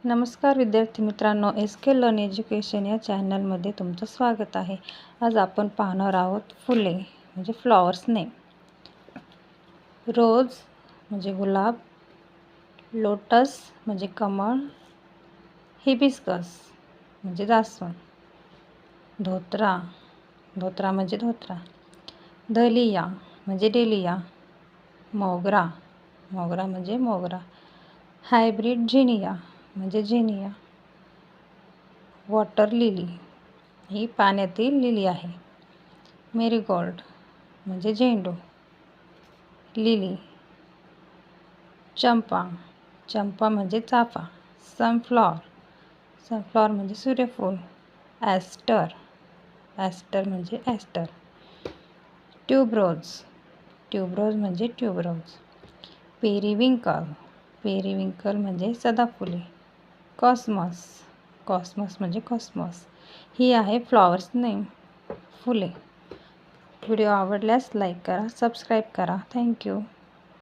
नमस्कार विद्यार्थी मित्रांनो, SK लर्न एज्युकेशन या चॅनलमध्ये तुमचं स्वागत आहे. आज आपण पाहणार आहोत फुले म्हणजे फ्लॉवर्स नेम. रोज म्हणजे गुलाब, लोटस म्हणजे कमळ, हिबिस्कस म्हणजे जास्वंद, धोत्रा म्हणजे धोत्रा, दलिया म्हणजे डेलिया, मोगरा म्हणजे मोगरा, हायब्रिड झिनिया म्हणजे झिनिया, वॉटर लिली ही पाण्यातील लिली आहे, मेरीगोल्ड म्हणजे झेंडू, लिली, चंपा म्हणजे चाफा, सनफ्लॉवर म्हणजे सूर्यफूल, ॲस्टर म्हणजे ॲस्टर, ट्यूबरोज म्हणजे ट्यूबरोज, पेरिविंकल म्हणजे सदाफुले, कॉस्मस म्हणजे कॉस्मॉस. ही आहे फ्लॉवर्स नेम फुले. व्हिडिओ आवडल्यास लाईक करा, सबस्क्राईब करा. थँक्यू.